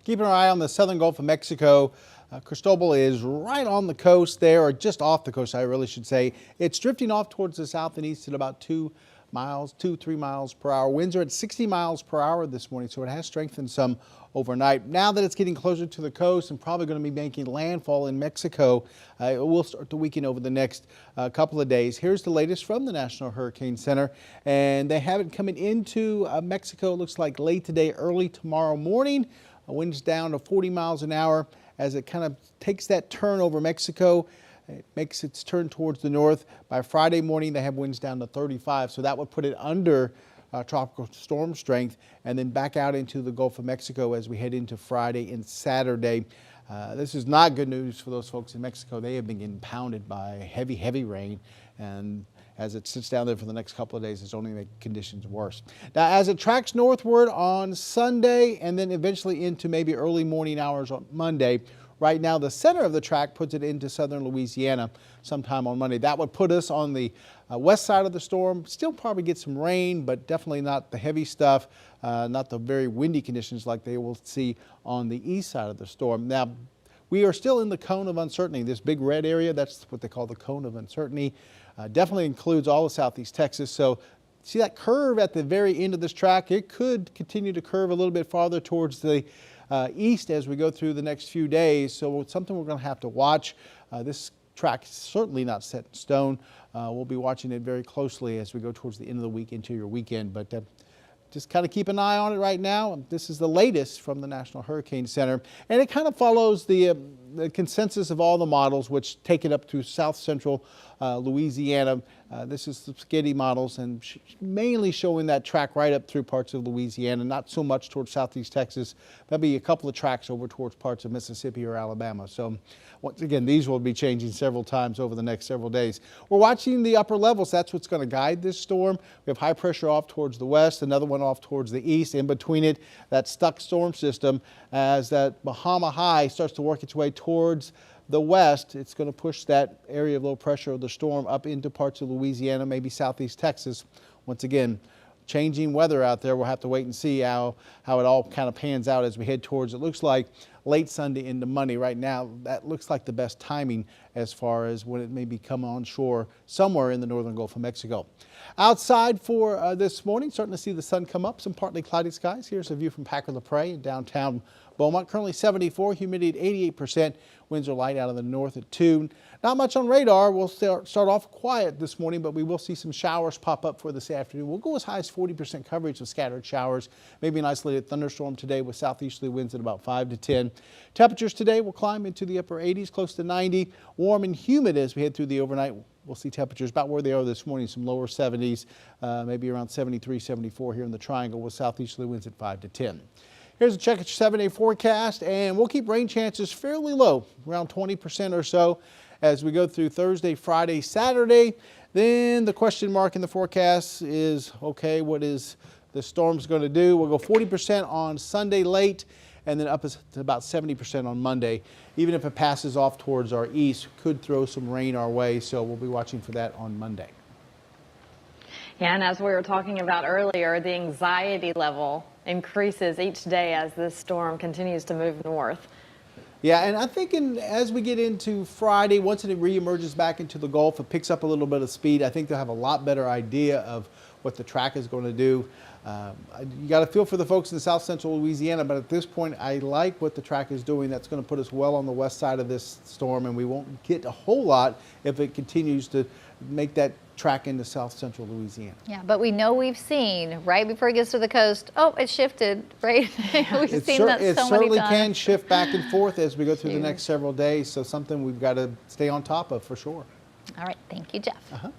Keeping our eye on the southern Gulf of Mexico. Cristobal is right on the coast there, or just off the coast, I really should say. It's drifting off towards the south and east at about 3 miles per hour. Winds are at 60 miles per hour this morning, so it has strengthened some overnight. Now that it's getting closer to the coast and probably going to be making landfall in Mexico, it will start to weaken over the next couple of days. Here's the latest from the National Hurricane Center, and they have it coming into Mexico. It looks like late today, early tomorrow morning. Winds down to 40 miles an hour as it kind of takes that turn over Mexico. It makes its turn towards the north. By Friday morning, they have winds down to 35, so that would put it under tropical storm strength and then back out into the Gulf of Mexico as we head into Friday and Saturday. This is not good news for those folks in Mexico. They have been getting pounded by heavy rain, and as it sits down there for the next couple of days, it's only making conditions worse. Now, as it tracks northward on Sunday and then eventually into maybe early morning hours on Monday, right now the center of the track puts it into southern Louisiana sometime on Monday. That would put us on the west side of the storm. Still probably get some rain, but definitely not the heavy stuff, not the very windy conditions like they will see on the east side of the storm. Now, we are still in the cone of uncertainty. This big red area, that's what they call the cone of uncertainty. Definitely includes all of southeast Texas. So see that curve at the very end of this track? It could continue to curve a little bit farther towards the east as we go through the next few days. So it's something we're going to have to watch. This track is certainly not set in stone. We'll be watching it very closely as we go towards the end of the week into your weekend. But just kind of keep an eye on it right now. This is the latest from the National Hurricane Center, and it kind of follows the consensus of all the models, which take it up to south central Louisiana. This is the spaghetti models, and mainly showing that track right up through parts of Louisiana, not so much towards southeast Texas, maybe a couple of tracks over towards parts of Mississippi or Alabama. So once again, these will be changing several times over the next several days. We're watching the upper levels. That's what's going to guide this storm. We have high pressure off towards the west, another one off towards the east. In between it, that stuck storm system, as that Bahama High starts to work its way towards the west, it's going to push that area of low pressure of the storm up into parts of Louisiana, maybe southeast Texas. Once again, changing weather out there. We'll have to wait and see how it all kind of pans out as we head towards, it looks like, late Sunday into Monday. Right now, that looks like the best timing as far as when it may be coming on shore somewhere in the northern Gulf of Mexico. Outside for this morning, starting to see the sun come up, some partly cloudy skies. Here's a view from Packer LaPrade in downtown Beaumont. Currently 74, humidity at 88%. Winds are light out of the north at 2. Not much on radar. We'll start off quiet this morning, but we will see some showers pop up for this afternoon. We'll go as high as 40% coverage of scattered showers. Maybe an isolated thunderstorm today with southeasterly winds at about 5 to 10. Temperatures today will climb into the upper 80s, close to 90. Warm and humid as we head through the overnight. We'll see temperatures about where they are this morning, some lower 70s, maybe around 73, 74 here in the Triangle with southeasterly winds at 5 to 10. Here's a check at your 7-day forecast, and we'll keep rain chances fairly low, around 20% or so as we go through Thursday, Friday, Saturday. Then the question mark in the forecast is, okay, what is the storm's going to do? We'll go 40% on Sunday late, and then up to about 70% on Monday. Even if it passes off towards our east, could throw some rain our way, so we'll be watching for that on Monday. Yeah, and as we were talking about earlier, the anxiety level increases each day as this storm continues to move north. Yeah, and I think as we get into Friday, once it reemerges back into the Gulf, it picks up a little bit of speed. I think they'll have a lot better idea of what the track is going to do. You got to feel for the folks in south central Louisiana, but at this point, I like what the track is doing. That's going to put us well on the west side of this storm, and we won't get a whole lot if it continues to make that track into south central Louisiana. Yeah, but we know we've seen right before it gets to the coast, oh, it shifted, right? We've seen that so many times. It certainly can shift back and forth as we go through the next several days, so something we've got to stay on top of for sure. All right, thank you, Jeff.